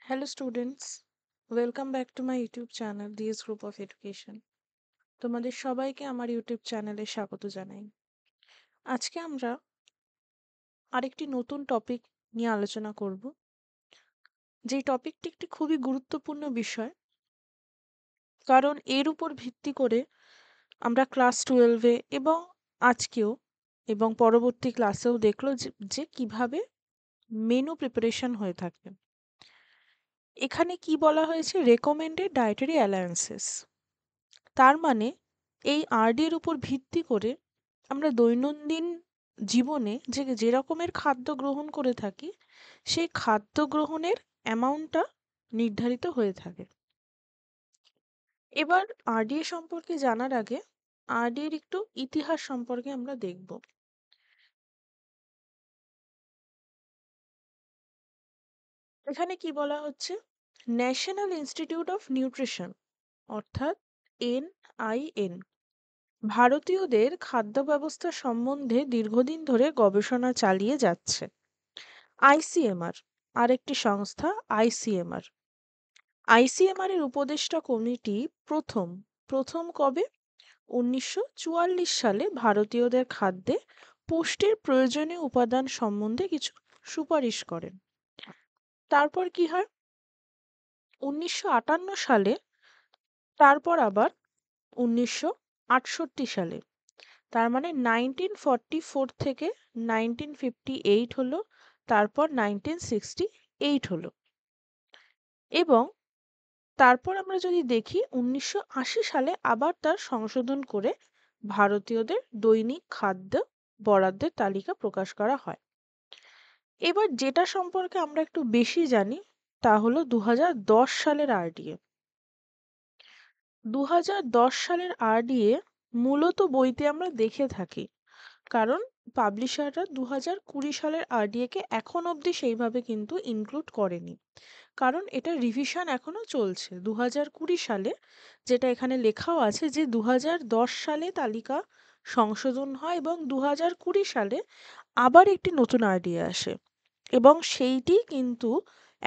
Hello students, welcome back to my YouTube channel DS Group of Education. তোমাদের সবাইকে আমার YouTube চ্যানেলে স্বাগত জানাই। আজকে আমরা আরেকটি নতুন টপিক নিয়ে আলোচনা করব। যেই টপিকটি একটি খুবই গুরুত্বপূর্ণ বিষয়, কারণ এর উপর ভিত্তি করে আমরা ক্লাস 12-এ এবং আজকেও এবং পরবর্তী ক্লাসেও দেখলো যে কিভাবে মেনু প্রিপারেশন হয়ে থাকে। এখানে কি বলা হয়েছে, রেকমেন্ডেড ডায়েটারি অ্যালায়েন্সেস। তার মানে এই আরডি এর উপর ভিত্তি করে আমরা দৈনন্দিন জীবনে যে রকমের খাদ্য গ্রহণ করে থাকি, সেই খাদ্য গ্রহণের অ্যামাউন্টটা নির্ধারিত হয়ে থাকে। এবার আরডিএ সম্পর্কে জানার আগে আরডি এর একটু ইতিহাস সম্পর্কে আমরা দেখব। এখানে কি বলা হচ্ছে, ন্যাশনাল ইনস্টিটিউট অফ নিউট্রিশন অর্থাৎ NIN ভারতীয়দের খাদ্য ব্যবস্থা সম্বন্ধে দীর্ঘদিন ধরে গবেষণা চালিয়ে যাচ্ছে। ICMR আরেকটি সংস্থা, ICMR ICMR এর উপদেষ্টা কমিটি প্রথম প্রথম কবে 1944 সালে ভারতীয়দের খাদ্যে পুষ্টির প্রয়োজনীয় উপাদান সম্বন্ধে কিছু সুপারিশ করেন। তারপর কি হয়, 1958 সালে, তারপর আবার 1968 সালে, তার মানে 1944 থেকে 1958 হলো, তারপর 1968 হলো, এবং তারপর আমরা যদি দেখি 1980 সালে আবার তার সংশোধন করে ভারতীয়দের দৈনিক খাদ্য বরাদ্দের তালিকা প্রকাশ করা হয়। এবার যেটা সম্পর্কে আমরা একটু বেশি জানি তা হলো 2010 সালের আরডিএ। 2010 সালের আরডিএ মূলত বইতে আমরা দেখে থাকি, কারণ পাবলিশাররা 2020 সালের আরডিএ কে এখন অবধি সেইভাবে কিন্তু ইনক্লুড করেনি, কারণ এটা রিভিশন এখনো চলছে। 2020 সালে যেটা এখানে লেখাও আছে যে 2010 সালে তালিকা সংশোধন হয় এবং 2020 সালে আবার একটি নতুন আরডিএ আসে, এবং সেইটি কিন্তু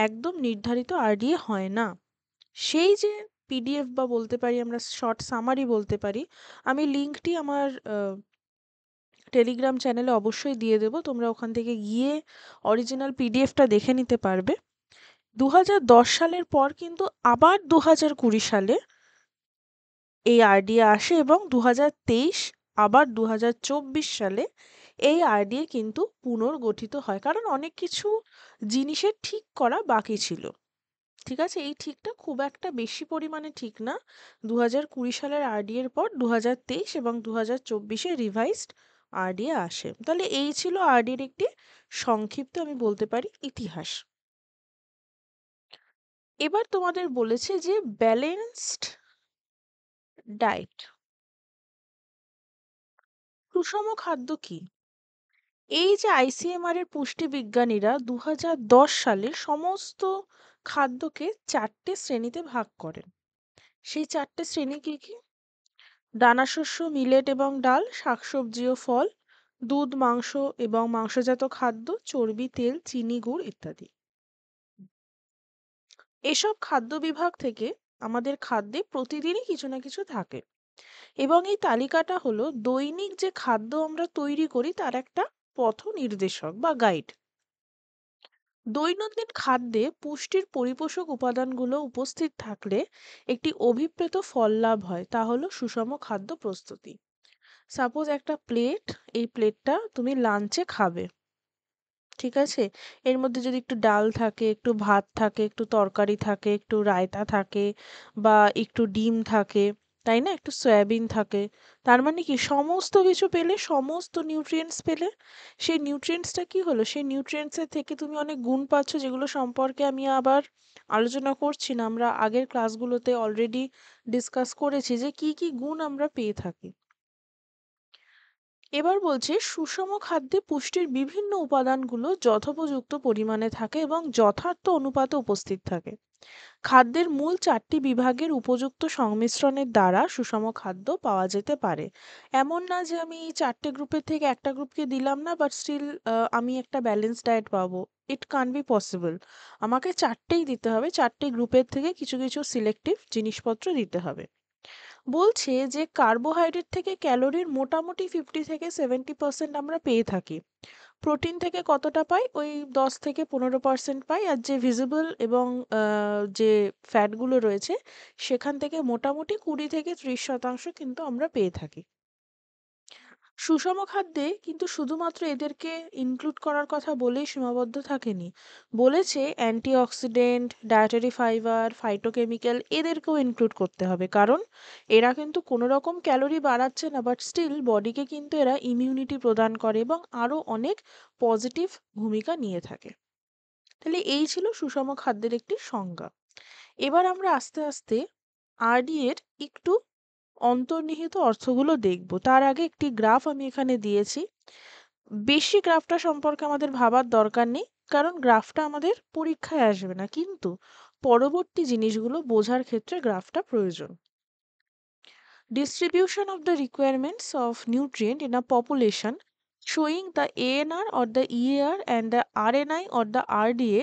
একদম নির্ধারিত আরডিএ হয় না। সেই যে পিডিএফ বা বলতে পারি আমরা শর্ট সামারি বলতে পারি, আমি লিঙ্কটি আমার টেলিগ্রাম চ্যানেলে অবশ্যই দিয়ে দেবো, তোমরা ওখান থেকে গিয়ে অরিজিনাল পিডিএফটা দেখে নিতে পারবে। 2010 সালের পর কিন্তু আবার 2020 সালে এই আরডিএ আসে এবং 2023 আবার 2024 সালে এই আরডিএ কিন্তু পুনর্গঠিত হয়, কারণ অনেক কিছু জিনিসের ঠিক করা বাকি ছিল। ঠিক আছে, এই ঠিকটা খুব একটা বেশি পরিমাণে ঠিক না। 2020 সালের আরডিএ এর পর 2023 এবং 2024-এ রিভাইজড আরডিএ আসে। তাহলে এই ছিল আরডিএর একটি সংক্ষিপ্ত, আমি বলতে পারি, ইতিহাস। এবার তোমাদের বলেছে যে ব্যালেন্সড ডায়েট, সুষম খাদ্য কি। এই যে আইসিএমআর এর পুষ্টিবিজ্ঞানীরা 2010 সালে সমস্ত খাদ্যকে 4টে শ্রেণীতে ভাগ করেন। সেই 4টে শ্রেণী কি কি? দানাশস্য, মিলেট এবং ডাল, শাকসবজি ও ফল, দুধ, মাংস এবং মাংসজাত খাদ্য, চর্বি, তেল, চিনি, গুড় ইত্যাদি। এসব খাদ্য বিভাগ থেকে আমাদের খাদ্যে প্রতিদিনই কিছু না কিছু থাকে, এবং এই তালিকাটা হলো দৈনিক যে খাদ্য আমরা তৈরি করি তার একটা পথ নির্দেশক বা গাইড। দৈনন্দিন খাদ্যে পুষ্টির পরিপোষক উপাদানগুলো উপস্থিত থাকলে একটি অভিপ্রেত ফল লাভ হয়, তা হলো সুষম খাদ্য প্রস্তুতি। সাপোজ একটা প্লেট, এই প্লেটটা তুমি লাঞ্চে খাবে, ঠিক আছে, এর মধ্যে যদি একটু ডাল থাকে, একটু ভাত থাকে, একটু তরকারি থাকে, একটু রায়তা থাকে, বা একটু ডিম থাকে, তাই না, একটু সয়াবিন থাকে, তার মানে কি সমস্ত কিছু পেলে, সমস্ত নিউট্রিয়েন্টস পেলে। সেই নিউট্রিয়েন্টসটা কি হলো, সেই নিউট্রিয়েন্টসের থেকে তুমি অনেক গুণ পাচ্ছ, যেগুলো সম্পর্কে আমি আবার আলোচনা করছি না, আমরা আগের ক্লাসগুলোতে অলরেডি ডিসকাস করেছি যে কি কি গুণ আমরা পেয়ে থাকি। এবার বলছে সুষম খাদ্যে পুষ্টির বিভিন্ন উপাদানগুলো যথোপযুক্ত পরিমাণে থাকে এবং যথার্থ অনুপাতে উপস্থিত থাকে। খাদ্যের মূল ৪টি বিভাগের উপযুক্ত সংমিশ্রণের দ্বারা সুষম খাদ্য পাওয়া যেতে পারে। এমন না যে আমি ৪টে গ্রুপের থেকে একটা গ্রুপকে দিলাম না বাট স্টিল আমি একটা ব্যালেন্স ডায়েট পাবো। It can't be possible. আমাকে ৪টেই দিতে হবে। ৪টে গ্রুপের থেকে কিছু, কিছু সিলেক্টিভ জিনিসপত্র দিতে হবে। বলছে যে কার্বোহাইড্রেট থেকে ক্যালোরির মোটামুটি 50 থেকে 70% আমরা পেয়ে থাকি। প্রোটিন থেকে কতটা পাই? ওই ১০ থেকে ১৫% পাই। আর যে ভিজিবল এবং যে ফ্যাটগুলো রয়েছে সেখান থেকে মোটামুটি ২০ থেকে ৩০% কিন্তু আমরা পেয়ে থাকি। সুষম খাদ্যে কিন্তু শুধুমাত্র এদেরকে ইনক্লুড করার কথা বলেই সীমাবদ্ধ থাকেনি। বলেছে অ্যান্টিঅক্সিডেন্ট, ডায়েটারি ফাইবার, ফাইটোকেমিক্যাল এদেরকেও ইনক্লুড করতে হবে। কারণ এরা কিন্তু কোনো রকম ক্যালোরি বাড়াচ্ছে না বাট স্টিল বডিকে কিন্তু এরা ইমিউনিটি প্রদান করে এবং আরও অনেক পজিটিভ ভূমিকা নিয়ে থাকে। তাহলে এই ছিল সুষম খাদ্যের একটি সংজ্ঞা। এবার আমরা আস্তে আস্তে আরডি এর একটু অন্তর্নিহিত অর্থগুলো দেখব। তার আগে একটি গ্রাফ আমি এখানে দিয়েছি। বেশি গ্রাফটা সম্পর্কে আমাদের ভাবার দরকার নেই। কারণ গ্রাফটা আমাদের পরীক্ষায় আসবে না। কিন্তু পরবর্তী জিনিসগুলো বোঝার ক্ষেত্রে গ্রাফটা প্রয়োজন। Distribution of the requirements of nutrient in a population showing the ANR or the EAR and the RNI or the RDA,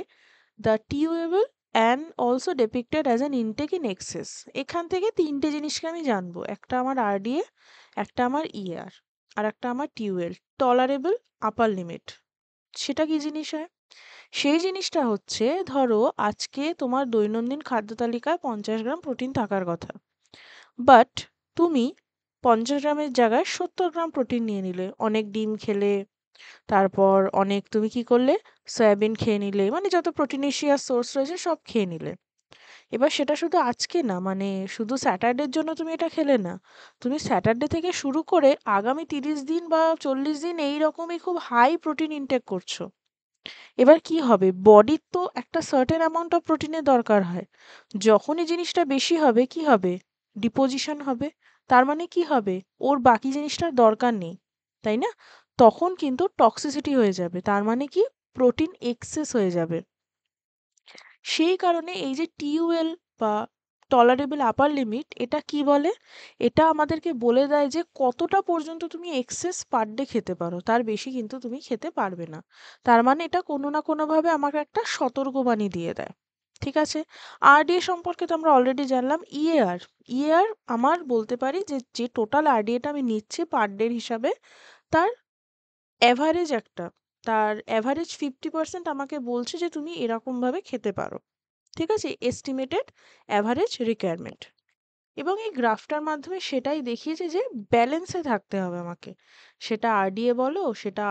the TUAble and also depicted as an intake in excess. এখান থেকে তিনটে জিনিসকে আমি জানবো। একটা আমার RDA, একটা আমার EAR, আর একটা আমার TUL, টলারেবল আপার লিমিট। সেটা কি জিনিস হয়? সেই জিনিসটা হচ্ছে ধরো আজকে তোমার দৈনন্দিন খাদ্য তালিকায় 50 গ্রাম প্রোটিন থাকার কথা। বাট তুমি 50 গ্রামের জায়গায় 70 গ্রাম প্রোটিন নিয়ে নিলে। অনেক ডিম খেলে, তারপর অনেক তুমি কি করলে? সয়াবিন খেয়ে নিলে। মানে যত প্রোটিনেশিয়াস সোর্স রয়েছে সব খেয়ে নিলে। এবার সেটা শুধু আজকে না, মানে শুধু স্যাটারডের জন্য তুমি এটা খেলে না। তুমি স্যাটারডে থেকে শুরু করে আগামী 30 দিন বা 40 দিন এই রকমই খুব হাই প্রোটিন ইনটেক করছো। এবার কি হবে? বডির তো একটা সার্টেন অ্যামাউন্ট অফ প্রোটিনের দরকার হয়। যখনই জিনিসটা বেশি হবে কি হবে? ডিপোজিশন হবে। তার মানে কি হবে? ওর বাকি জিনিসটার দরকার নেই। তাই না? তখন কিন্তু টক্সিসিটি হয়ে যাবে। তার মানে কি? প্রোটিন এক্সেস হয়ে যাবে। সেই কারণে এই যে টিইউএল বা টলারেবল আপার লিমিট এটা কি বলে? এটা আমাদেরকে বলে দেয় যে কতটা পর্যন্ত তুমি এক্সেস পার ডে খেতে পারো। তার বেশি কিন্তু তুমি খেতে পারবে না। তার মানে এটা কোনো না কোনোভাবে আমাকে একটা সতর্কবাণী দিয়ে দেয়। ঠিক আছে? আরডিএ সম্পর্কে তো আমরা অলরেডি জানলাম। ইএআর, ইএআর আমার বলতে পারি যে, যে টোটাল আরডিএটা আমি নিচ্ছি পার ডে হিসাবে তার এভারেজ একটা, তার এভারেজ 50% আমাকে বলছে যে তুমি এরকমভাবে খেতে পারো। ঠিক আছে? Estimated average requirement. এবং এই গ্রাফটার মাধ্যমে সেটাই দেখিয়েছে যে ব্যালেন্সে থাকতে হবে আমাকে। সেটা আরডিএ বলো, সেটা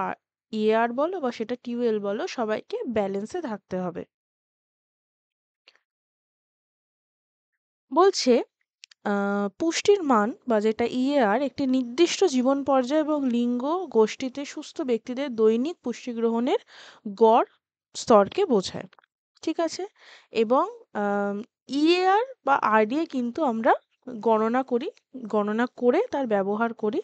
ইএআর বলো বা সেটা টিউএল বলো, সবাইকে ব্যালেন্সে থাকতে হবে। বলছে পুষ্টির মান বা যেটা ইএআর একটি নির্দিষ্ট জীবন পর্যায় এবং লিঙ্গ গোষ্ঠীতে সুস্থ ব্যক্তিদের দৈনিক পুষ্টি গ্রহণের গড় স্তরকে বোঝায়। ঠিক আছে? এবং ইএআর বা আরডিএ কিন্তু আমরা গণনা করি, গণনা করে তার ব্যবহার করি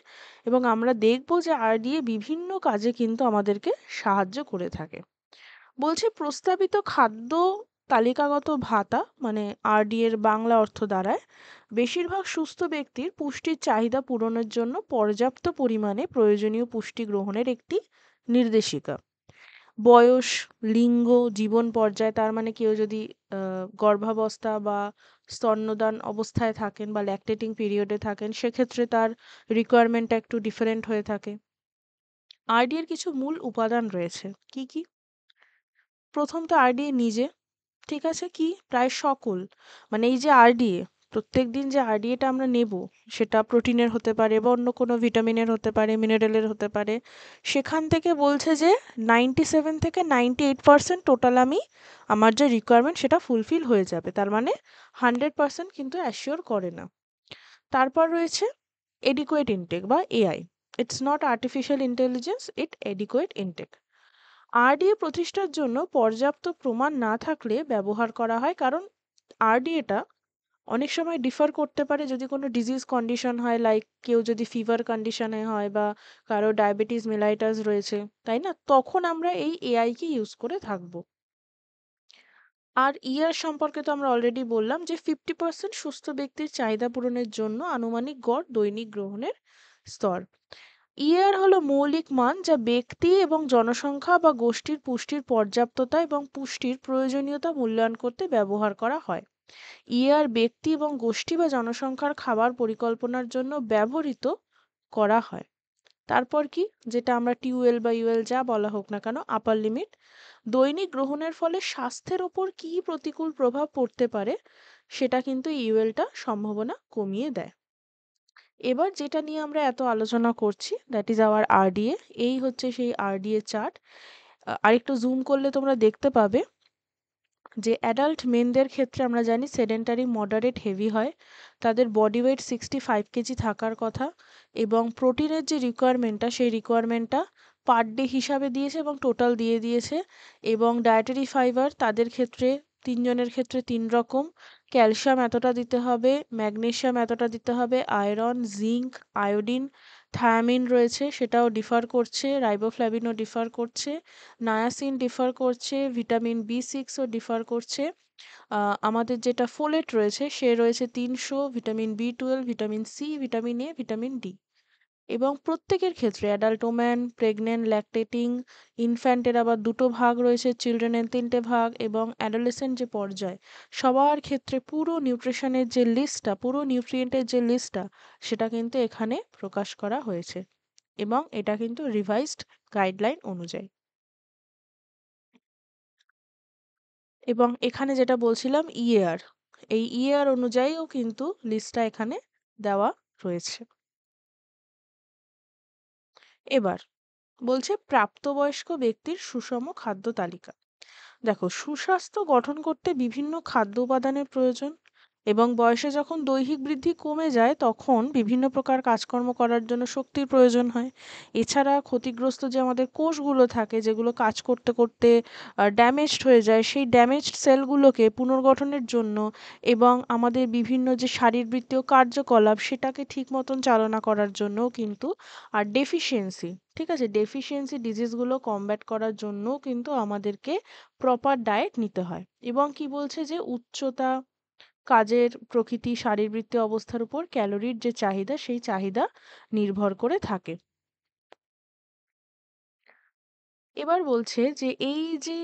এবং আমরা দেখব যে আরডিএ বিভিন্ন কাজে কিন্তু আমাদেরকে সাহায্য করে থাকে। বলছে প্রস্তাবিত খাদ্য তালিকাগত ভাতা মানে আরডি এর বাংলা অর্থ দাঁড়ায় বেশিরভাগ সুস্থ ব্যক্তির পুষ্টির চাহিদা পূরণের জন্য পর্যাপ্ত পরিমাণে প্রয়োজনীয় পুষ্টি গ্রহণের একটি নির্দেশিকা। বয়স, লিঙ্গ, জীবন পর্যায় তার মানে কেউ যদি গর্ভাবস্থা বা স্তন্যদান অবস্থায় থাকেন বা ল্যাকটেটিং পিরিয়ডে থাকেন সেক্ষেত্রে তার রিকোয়ারমেন্টটা একটু ডিফারেন্ট হয়ে থাকে। আরডি এর কিছু মূল উপাদান রয়েছে। কি কি? প্রথম তো আরডিএ নিজে, ঠিক আছে? কি? প্রায় সকল মানে এই যে আরডিএ, প্রত্যেকদিন যে আরডিএটা আমরা নেব সেটা প্রোটিনের হতে পারে বা অন্য কোনো ভিটামিনের হতে পারে, মিনারেলের হতে পারে। সেখান থেকে বলছে যে 97 থেকে 98% টোটাল আমি আমার যে রিকোয়ারমেন্ট সেটা ফুলফিল হয়ে যাবে। তার মানে 100% কিন্তু অ্যাসিওর করে না। তারপর রয়েছে এডিকুয়েট ইনটেক বা AI. It's not artificial intelligence, it adequate intake. RDA প্রতিষ্ঠার জন্য পর্যাপ্ত প্রমাণ না থাকলে ব্যবহার করা হয়। কারণ আরডিএটা অনেক সময় ডিফার করতে পারে যদি কোনো ডিজিজ কন্ডিশন হয়, লাইক কেউ যদি ফিভার কন্ডিশনে হয় বা কারো ডায়াবেটিস মেলাইটাস রয়েছে, তাই না? তখন আমরা এই এআইকে ইউজ করে থাকবো। আর ইয়ার সম্পর্কে তো আমরা অলরেডি বললাম যে 50% সুস্থ ব্যক্তির চাহিদা পূরণের জন্য আনুমানিক গড় দৈনিক গ্রহণের স্তর। ইয়ার হলো মৌলিক মান যা ব্যক্তি এবং জনসংখ্যা বা গোষ্ঠীর পুষ্টির পর্যাপ্ততা এবং পুষ্টির প্রয়োজনীয়তা মূল্যায়ন করতে ব্যবহার করা হয়। ইয়ার ব্যক্তি এবং গোষ্ঠী বা জনসংখ্যার খাবার পরিকল্পনার জন্য ব্যবহৃত করা হয়। তারপর কি, যেটা আমরা টিউএল বা ইউএল যা বলা হোক না কেন, আপার লিমিট, দৈনিক গ্রহণের ফলে স্বাস্থ্যের ওপর কি প্রতিকূল প্রভাব পড়তে পারে সেটা কিন্তু ইউএলটা সম্ভাবনা কমিয়ে দেয়। এবার যেটা নিয়ে আমরা এত আলোচনা করছি, দ্যাট ইজ আওয়ার আরডিএ। এই হচ্ছে সেই আরডিএ চার্ট। আরেকটু জুম করলে তোমরা দেখতে পাবে যে অ্যাডাল্ট মেনদের ক্ষেত্রে আমরা জানি সেডেন্টারি মডারেট হেভি হয়, তাদের বডি ওয়েট 65 কেজি থাকার কথা, এবং প্রোটিনের যে রিকোয়ারমেন্টটা সেই রিকোয়ারমেন্টটা পার ডে হিসাবে দিয়েছে এবং টোটাল দিয়ে দিয়েছে। এবং ডায়েটারি ফাইবার তাদের ক্ষেত্রে তিনজনের ক্ষেত্রে তিন রকম, ক্যালসিয়াম এতটা দিতে হবে, ম্যাগনেসিয়াম এতটা দিতে হবে, আয়রন, জিঙ্ক, আয়োডিন, থায়ামিন রয়েছে সেটাও ডিফার করছে, রাইবোফ্ল্যাভিনও ডিফার করছে, নায়াসিন ডিফার করছে, ভিটামিন বি সিক্সও ডিফার করছে। আমাদের যেটা ফোলেট রয়েছে সে রয়েছে 300, ভিটামিন বি12, vitamin C, vitamin A, vitamin D. এবং প্রত্যেকের ক্ষেত্রে অ্যাডাল্ট ওম্যান, প্রেগনেন্ট, ল্যাকটেটিং, ইনফ্যান্টের আবার দুটো ভাগ রয়েছে, চিলড্রেনের তিনটে ভাগ, এবং অ্যাডোলেসেন্ট যে পর্যায়, সবার ক্ষেত্রে পুরো নিউট্রিশনের যে লিস্টটা, পুরো নিউট্রিয়েন্টের যে লিস্টটা, সেটা কিন্তু এখানে প্রকাশ করা হয়েছে। এবং এটা কিন্তু রিভাইজড গাইডলাইন অনুযায়ী। এবং এখানে যেটা বলছিলাম ইএআর, এই ইএআর অনুযায়ীও কিন্তু লিস্টটা এখানে দেওয়া রয়েছে। এবার বলছে প্রাপ্তবয়স্ক ব্যক্তির সুষম খাদ্য তালিকা। দেখো, সুস্বাস্থ্য গঠন করতে বিভিন্ন খাদ্য উপাদানের প্রয়োজন, এবং বয়সে যখন দৈহিক বৃদ্ধি কমে যায় তখন বিভিন্ন প্রকার কাজকর্ম করার জন্য শক্তির প্রয়োজন হয়। এছাড়া ক্ষতিগ্রস্ত যে আমাদের কোষগুলো থাকে যেগুলো কাজ করতে করতে ড্যামেজড হয়ে যায়, সেই ড্যামেজড সেলগুলোকে পুনর্গঠনের জন্য এবং আমাদের বিভিন্ন যে শারীরবৃত্তীয় কার্যকলাপ সেটাকে ঠিক মতন চালনা করার জন্যও কিন্তু, আর ডেফিসিয়েন্সি, ঠিক আছে, ডেফিসিয়েন্সি ডিজিজগুলো কমব্যাট করার জন্যও কিন্তু আমাদেরকে প্রপার ডায়েট নিতে হয়। এবং কি বলছে যে উচ্চতা, কাজের প্রকৃতি, শারীরবৃত্তীয় অবস্থার উপর ক্যালোরির যে চাহিদা সেই চাহিদা নির্ভর করে থাকে। এবার বলছে যে এই যে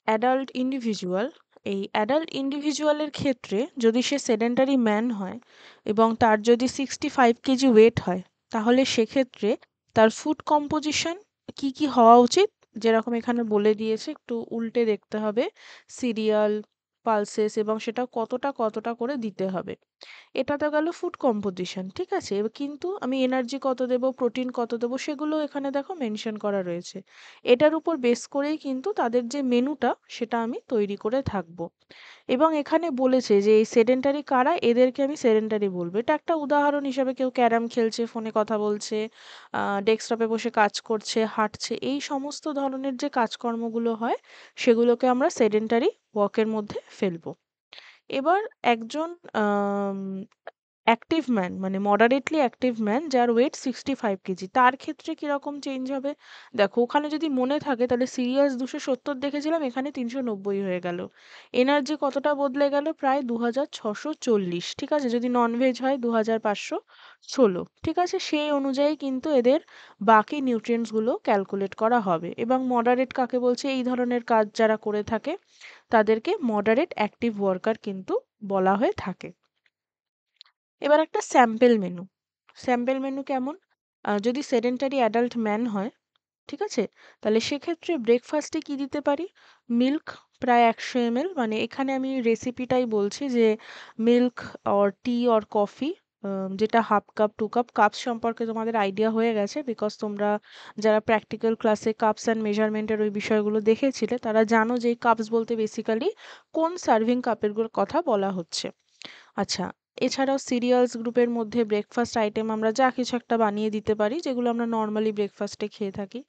অ্যাডাল্ট ইন্ডিভিজুয়াল, এই অ্যাডাল্ট ইন্ডিভিজুয়ালের ক্ষেত্রে যদি সে সেডেন্টারি ম্যান হয় এবং তার যদি 65 কেজি ওয়েট হয়, তাহলে সেক্ষেত্রে তার ফুড কম্পোজিশন কি কি হওয়া উচিত, যেরকম এখানে বলে দিয়েছে, একটু উল্টে দেখতে হবে, সিরিয়াল, পালসেস, এবং সেটা কতটা কতটা করে দিতে হবে। এটা তো গেল ফুড কম্পোজিশন, ঠিক আছে। কিন্তু আমি এনার্জি কত দেব, প্রোটিন কত দেব, সেগুলো এখানে দেখো মেনশন করা রয়েছে। এটার উপর বেস করেই কিন্তু তাদের যে মেনুটা সেটা আমি তৈরি করে থাকবো। এবং এখানে বলেছে যে এই সেডেন্টারি কারা, এদেরকে আমি সেডেন্টারি বলবো। এটা একটা উদাহরণ হিসাবে কেউ ক্যারাম খেলছে, ফোনে কথা বলছে, ডেস্কটপে বসে কাজ করছে, হাঁটছে, এই সমস্ত ধরনের যে কাজকর্মগুলো হয় সেগুলোকে আমরা সেডেন্টারি ওয়ার্কের মধ্যে ফেলবো। এবার একজন আম অ্যাক্টিভ ম্যান, মানে মডারেটলি অ্যাক্টিভ ম্যান যার ওয়েট 65 কেজি, তার ক্ষেত্রে কিরকম চেঞ্জ হবে? দেখো, ওখানে যদি মনে থাকে তাহলে সিরিয়াস 270 দেখেছিলাম, এখানে 390 হয়ে গেল। এনার্জি কতটা বদলে গেল? প্রায় 2640, ঠিক আছে, যদি ননভেজ হয় 2516, ঠিক আছে। সেই অনুযায়ী কিন্তু এদের বাকি নিউট্রিয়েন্টসগুলো ক্যালকুলেট করা হবে। এবং মডারেট কাকে বলছে? এই ধরনের কাজ যারা করে থাকে তাদেরকে মডারেট অ্যাক্টিভ ওয়ার্কার কিন্তু বলা হয়ে থাকে। এবার একটা স্যাম্পল মেনু। স্যাম্পল মেনু কেমন? যদি সেডেন্টারি অ্যাডাল্ট ম্যান হয়, ঠিক আছে, তাহলে সেক্ষেত্রে ব্রেকফাস্টে কি দিতে পারি? মিল্ক প্রায় 100 ml, মানে এখানে আমি রেসিপিটাই বলছি যে milk or tea or coffee, যেটা হাফ কাপ, 2 কাপ, কাপস সম্পর্কে তোমাদের আইডিয়া হয়ে গেছে, বিকজ তোমরা যারা প্র্যাকটিক্যাল ক্লাসে কাপস অ্যান্ড মেজারমেন্টের ওই বিষয়গুলো দেখেছিলে তারা জানো যে এই কাপস বলতে বেসিক্যালি কোন সার্ভিং কাপের কথা বলা হচ্ছে। আচ্ছা, এছাড়াও সিরিয়ালস গ্রুপের মধ্যে ব্রেকফাস্ট আইটেম আমরা যা কিছু একটা বানিয়ে দিতে পারি, যেগুলো আমরা নর্মালি ব্রেকফাস্টে খেয়ে থাকি।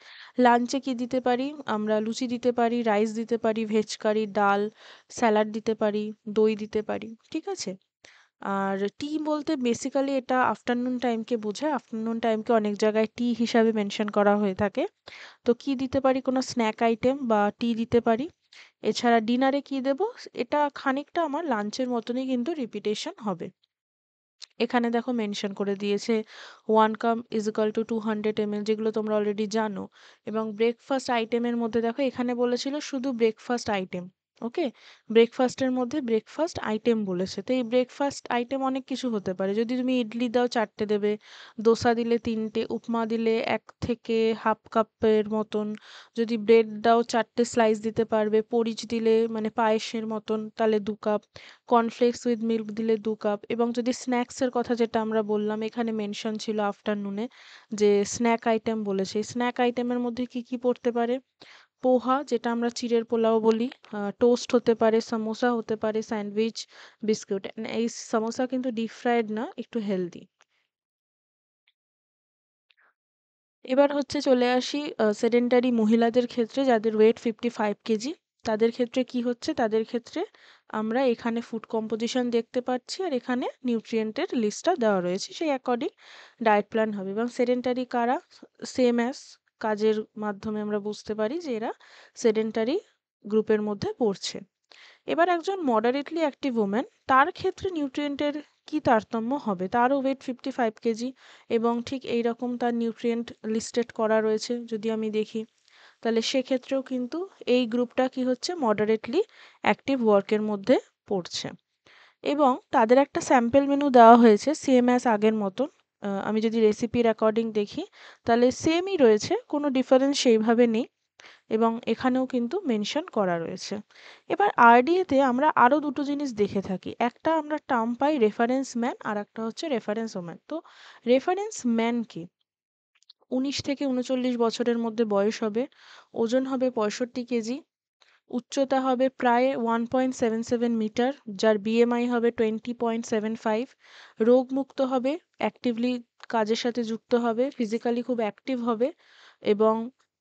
লাঞ্চে কি দিতে পারি? আমরা লুচি দিতে পারি, রাইস দিতে পারি, ভেজ কারি, ডাল, স্যালাড দিতে পারি, দই দিতে পারি। ঠিক আছে? আর টি বলতে বেসিক্যালি এটা আফটারনুন টাইমকে বোঝায়। আফটারনুন টাইমকে অনেক জায়গায় টি হিসাবে মেনশন করা হয়ে থাকে। তো কি দিতে পারি? কোনো স্ন্যাক আইটেম বা টি দিতে পারি। এছাড়া ডিনারে কি দেবো? এটা খানিকটা আমার লাঞ্চের মতনই কিন্তু রিপিটেশন হবে। এখানে দেখো মেনশন করে দিয়েছে 1 cup is equal to 200 ml, যেগুলো তোমরা অলরেডি জানো। এবং ব্রেকফাস্ট আইটেমের মধ্যে দেখো এখানে বলেছিল শুধু ব্রেকফাস্ট আইটেম। ওকে, ব্রেকফাস্টের মধ্যে ব্রেকফাস্ট আইটেম বলেছে। তো এই ব্রেকফাস্ট আইটেম অনেক কিছু হতে পারে। যদি তুমি ইডলি দাও 4টে দেবে, দোসা দিলে 3টে, উপমা দিলে 1 থেকে হাফ কাপের মতন, যদি ব্রেড দাও 4টে স্লাইস দিতে পারবে, পরিচ দিলে মানে পায়েসের মতন তাহলে 2 কাপ, কর্নফ্লেক্স উইথ মিল্ক দিলে 2 কাপ। এবং যদি স্ন্যাক্সের কথা যেটা আমরা বললাম, এখানে মেনশন ছিল আফটারনুনে যে স্ন্যাক আইটেম বলেছে। স্ন্যাক আইটেমের মধ্যে কি কি পড়তে পারে? পোহা, যেটা আমরা চিড়ের পোলাও বলি, টোস্ট হতে পারে, সামোসা হতে পারে, স্যান্ডউইচ, বিস্কুট। এই সামোসা কিন্তু ডিপ ফ্রাইড না, একটু হেলদি। এবার হচ্ছে চলে আসি সেডেন্টারি মহিলাদের ক্ষেত্রে, যাদের ওয়েট 55 কেজি। তাদের ক্ষেত্রে কি হচ্ছে? তাদের ক্ষেত্রে আমরা এখানে ফুড কম্পোজিশন দেখতে পাচ্ছি, আর এখানে নিউট্রিয়েন্টের লিস্টটা দেওয়া রয়েছে, সেই অ্যাকর্ডিং ডায়েট প্ল্যান হবে। এবং সেডেন্টারি কারা? সেম অ্যাজ কাজের মাধ্যমে আমরা বুঝতে পারি যে এরা সেডেন্টারি গ্রুপের মধ্যে পড়ছে। এবার একজন মডারেটলি অ্যাক্টিভ ওম্যান, তার ক্ষেত্রে নিউট্রিয়েন্টের কি তারতম্য হবে? তারও ওয়েট 55 কেজি এবং ঠিক এই রকম তার নিউট্রিয়েন্ট লিস্টেড করা রয়েছে। যদি আমি দেখি তাহলে সেক্ষেত্রেও কিন্তু এই গ্রুপটা কি হচ্ছে? মডারেটলি অ্যাক্টিভ ওয়ার্কের মধ্যে পড়ছে। এবং তাদের একটা স্যাম্পল মেনু দেওয়া হয়েছে সেম অ্যাজ আগের মতন। আমি যদি রেসিপির অ্যাকর্ডিং দেখি তাহলে সেমই রয়েছে, কোনো ডিফারেন্স সেইভাবে নেই। এবং এখানেও কিন্তু মেনশন করা রয়েছে। এবার আরডিএতে আমরা আরও দুটো জিনিস দেখে থাকি। একটা আমরা টার্ম পাই রেফারেন্স ম্যান, আর একটা হচ্ছে রেফারেন্স ওম্যান। তো রেফারেন্স ম্যান কি? 19 থেকে 39 বছরের মধ্যে বয়স হবে, ওজন হবে 65 কেজি, উচ্চতা হবে প্রায় 1.77 মিটার, যার বিএমআই হবে 20.75, রোগমুক্ত হবে, অ্যাক্টিভলি কাজের সাথে যুক্ত হবে, ফিজিক্যালি খুব অ্যাক্টিভ হবে, এবং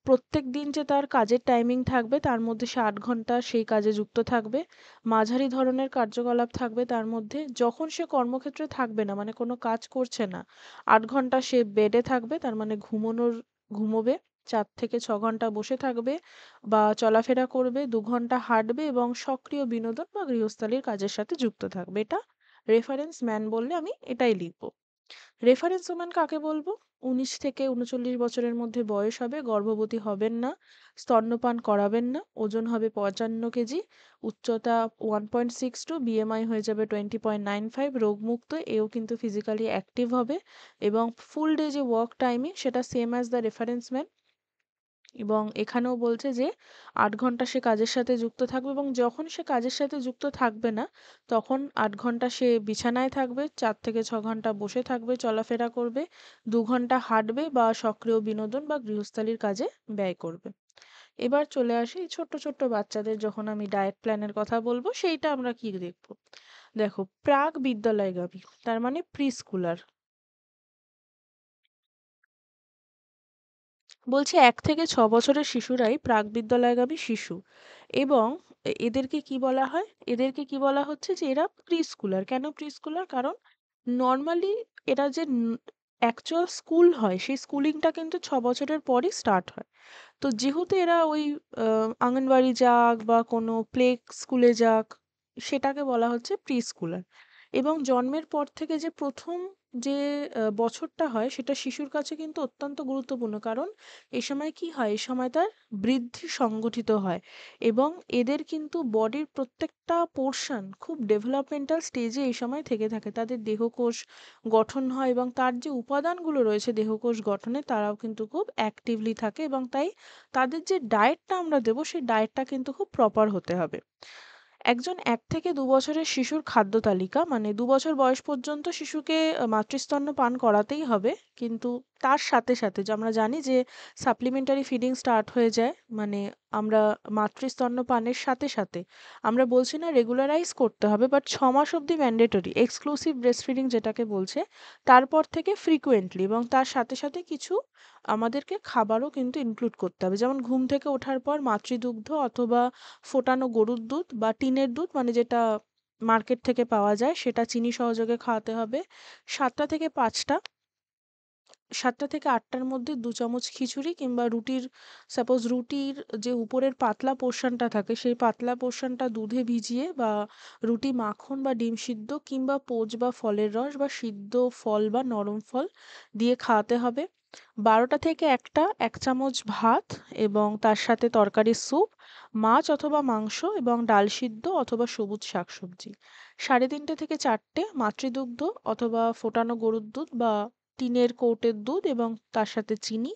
প্রত্যেক দিন যে তার কাজের টাইমিং থাকবে তার মধ্যে সে 8 ঘন্টা সেই কাজে যুক্ত থাকবে। মাঝারি ধরনের কার্যকলাপ থাকবে তার মধ্যে। যখন সে কর্মক্ষেত্রে থাকবে না, মানে কোনো কাজ করছে না, 8 ঘন্টা সে বেডে থাকবে, তার মানে ঘুমোবে, 4 থেকে 6 ঘন্টা বসে থাকবে বা চলাফেরা করবে, 2 ঘন্টা হাঁটবে এবং সক্রিয় বিনোদন বা গৃহস্থালির কাজের সাথে যুক্ত থাকবে। এটা রেফারেন্স ম্যান বললে আমি এটাই লিখব। রেফারেন্স ওম্যান কাকে বলবো? 19 থেকে 39 বছরের মধ্যে বয়স হবে, গর্ভবতী হবেন না, স্তন্যপান করাবেন না, ওজন হবে 55 কেজি, উচ্চতা 1.62, বিএমআই হয়ে যাবে 20.95, রোগমুক্ত, এও কিন্তু ফিজিক্যালি অ্যাক্টিভ হবে। এবং ফুল ডে যে ওয়ার্ক টাইমিং সেটা same as the reference man. এবং এখানেও বলছে যে 8 ঘন্টা সে কাজের সাথে যুক্ত থাকবে, এবং যখন সে কাজের সাথে যুক্ত থাকবে না তখন 8 ঘন্টা সে বিছানায় থাকবে, 4 থেকে 6 ঘন্টা বসে থাকবে, চলাফেরা করবে, 2 ঘন্টা হাঁটবে বা সক্রিয় বিনোদন বা গৃহস্থালির কাজে ব্যয় করবে। এবার চলে আসি এই ছোট্ট ছোট্ট বাচ্চাদের, যখন আমি ডায়েট প্ল্যানের কথা বলবো সেইটা আমরা কি দেখবো। দেখো, প্রাক বিদ্যালয়গামী, তার মানে প্রি স্কুলার। বলছি 1 থেকে 6 বছরের শিশুরাই প্রাক-বিদ্যালয়গামী শিশু। এবং এদেরকে কি বলা হয়? এদেরকে কি বলা হচ্ছে যে এরা প্রি-স্কুলার। কেন প্রি-স্কুলার? কারণ নরমালি এরা যে অ্যাকচুয়াল স্কুল হয়, সেই স্কুলিংটা কিন্তু 6 বছরের পরই স্টার্ট হয়। তো যেহেতু এরা ওই আঙ্গনবাড়ি যাক বা কোনো প্লে স্কুলে যাক, সেটাকে বলা হচ্ছে প্রি-স্কুলার। এবং জন্মের পর থেকে যে ১ম যে বছরটা হয় সেটা শিশুর কাছে কিন্তু অত্যন্ত গুরুত্বপূর্ণ। কারণ এ সময় কি হয়? এ সময় তার বৃদ্ধি সংগঠিত হয় এবং এদের কিন্তু বডির প্রত্যেকটা পোরশন খুব ডেভেলপমেন্টাল স্টেজে এই সময় থেকে থাকে। তাদের দেহকোষ গঠন হয় এবং তার যে উপাদানগুলো রয়েছে দেহকোষ গঠনে, তারাও কিন্তু খুব অ্যাক্টিভলি থাকে, এবং তাই তাদের যে ডায়েটটা আমরা দেবো সেই ডায়েটটা কিন্তু খুব প্রপার হতে হবে। একজন ১ থেকে ২ বছরের শিশুর খাদ্য তালিকা, মানে ২ বছর বয়স পর্যন্ত শিশুকে মাতৃস্তন্য পান করাতেই হবে। কিন্তু তার সাথে, সাথে যে আমরা জানি যে সাপ্লিমেন্টারি ফিডিং স্টার্ট হয়ে যায়, মানে আমরা মাতৃস্তন্যপানের সাথে, সাথে আমরা বলছি না রেগুলারাইজ করতে হবে, বাট ৬ মাস অবধি ম্যান্ডেটরি এক্সক্লুসিভ ব্রেস্ট ফিডিং যেটাকে বলছে। তারপর থেকে ফ্রিকোয়েন্টলি এবং তার সাথে, সাথে কিছু আমাদেরকে খাবারও কিন্তু ইনক্লুড করতে হবে। যেমন ঘুম থেকে ওঠার পর মাতৃদুগ্ধ অথবা ফোটানো গরুর দুধ বা টিনের দুধ, মানে যেটা মার্কেট থেকে পাওয়া যায়, সেটা চিনি সহযোগে খাওয়াতে হবে। ৭টা থেকে ৫টা ৭টা থেকে ৮টার মধ্যে ২ চামচ খিচুড়ি কিংবা রুটির, সাপোজ রুটির যে উপরের পাতলা পোরশনটা থাকে সেই পাতলা পোরশনটা দুধে ভিজিয়ে বা রুটি মাখন বা ডিম সিদ্ধ কিংবা পোঁচ বা ফলের রস বা সিদ্ধ ফল বা নরম ফল দিয়ে খাওয়াতে হবে। ১২টা থেকে ১টা ১ চামচ ভাত এবং তার সাথে তরকারির স্যুপ, মাছ অথবা মাংস এবং ডাল সিদ্ধ অথবা সবুজ শাকসবজি। ৩:৩০ থেকে ৪টে মাতৃদুগ্ধ অথবা ফোটানো গরুর দুধ বা টিনের কৌটের দুধ এবং তার সাথে চিনি।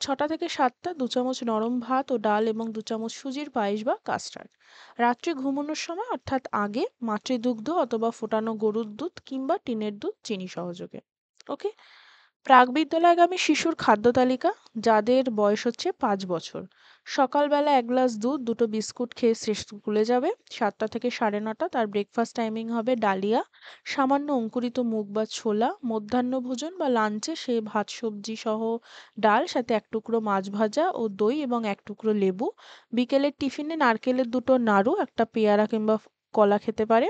৬টা থেকে ৭টা ২ চামচ নরম ভাত ও ডাল এবং ২ চামচ সুজির পায়েস বা কাস্টার্ড। রাত্রে ঘুমানোর সময় অর্থাৎ আগে মাতৃদুগ্ধ অথবা ফোটানো গরুর দুধ কিংবা টিনের দুধ চিনি সহযোগে। ওকে? প্রাকবিদ্যালয়গামী শিশুর খাদ্য তালিকা, যাদের বয়স হচ্ছে ৫ বছর। সকালবেলা ১ গ্লাস দুধ, ২টো বিস্কুট খেয়ে সে স্কুলে যাবে। ৭টা থেকে ৯:৩০ তার ব্রেকফাস্ট টাইমিং হবে ডালিয়া, সামান্য অঙ্কুরিত মুগ বা ছোলা। মধ্যাহ্নভোজন বা লাঞ্চে সে ভাত সবজি সহ ডাল, সাথে ১ টুকরো মাছ ভাজা ও দই এবং ১ টুকরো লেবু। বিকেলের টিফিনে নারকেলের ২টো নাড়ু, ১টা পেয়ারা কিংবা কলা খেতে পারে।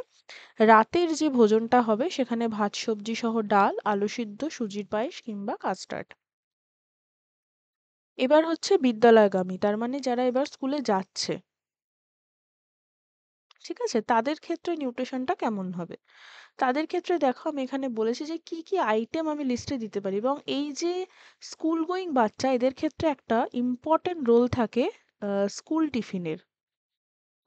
রাতের যে ভোজনটা হবে সেখানে ভাত সবজি সহ ডাল, আলু সিদ্ধ, সুজির পায়েস কিংবা কাস্টার্ড। এবার হচ্ছে বিদ্যালয়গামী, তার মানে যারা এবার স্কুলে যাচ্ছে, ঠিক আছে? তাদের ক্ষেত্রে নিউট্রিশনটা কেমন হবে? তাদের ক্ষেত্রে দেখো আমি এখানে বলেছি যে কি, কি আইটেম আমি লিস্টে দিতে পারি এবং এই যে স্কুল গোয়িং বাচ্চা, এদের ক্ষেত্রে একটা ইম্পোর্টেন্ট রোল থাকে স্কুল টিফিনের।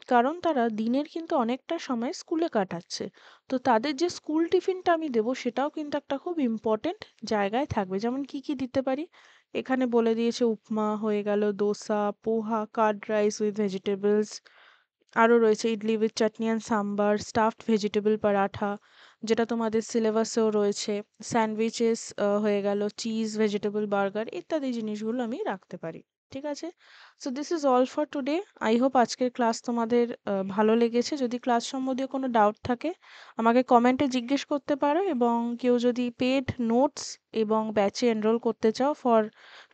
কারণ তারা দিনের কিন্তু অনেকটা সময় স্কুলে কাটাচ্ছে। তো তাদের যে স্কুল টিফিনটা আমি দেবো সেটাও কিন্তু একটা খুব ইম্পর্টেন্ট জায়গায় থাকবে। যেমন কি, কি দিতে পারি? এখানে বলে দিয়েছে উপমা হয়ে গেল, দোসা, পোহা, কার্ড রাইস উইথ ভেজিটেবলস। আরও রয়েছে idli with chutney and sambar, stuffed vegetable paratha, যেটা তোমাদের সিলেবাসেও রয়েছে। স্যান্ডউইচেস হয়ে গেল, চিজ, ভেজিটেবল বার্গার ইত্যাদি জিনিসগুলো আমি রাখতে পারি। ঠিক আছে? So this is all for today. I hope আজকের ক্লাস তোমাদের ভালো লেগেছে। যদি ক্লাস সম্বন্ধীয় কোনো ডাউট থাকে আমাকে কমেন্টে জিজ্ঞেস করতে পারো, এবং কেউ যদি পেড নোটস এবং ব্যাচে এনরোল করতে চাও for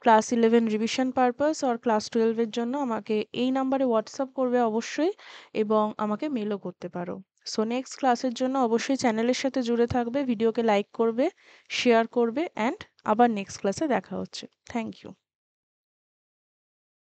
class 11 revision purpose or class 12 এর জন্য, আমাকে এই নাম্বারে হোয়াটসঅ্যাপ করবে অবশ্যই, এবং আমাকে মেলও করতে পারো। সো নেক্সট ক্লাসের জন্য অবশ্যই চ্যানেলের সাথে জুড়ে থাকবে, ভিডিওকে লাইক করবে, শেয়ার করবে, অ্যান্ড আবার নেক্সট ক্লাসে দেখা হচ্ছে। Thank you.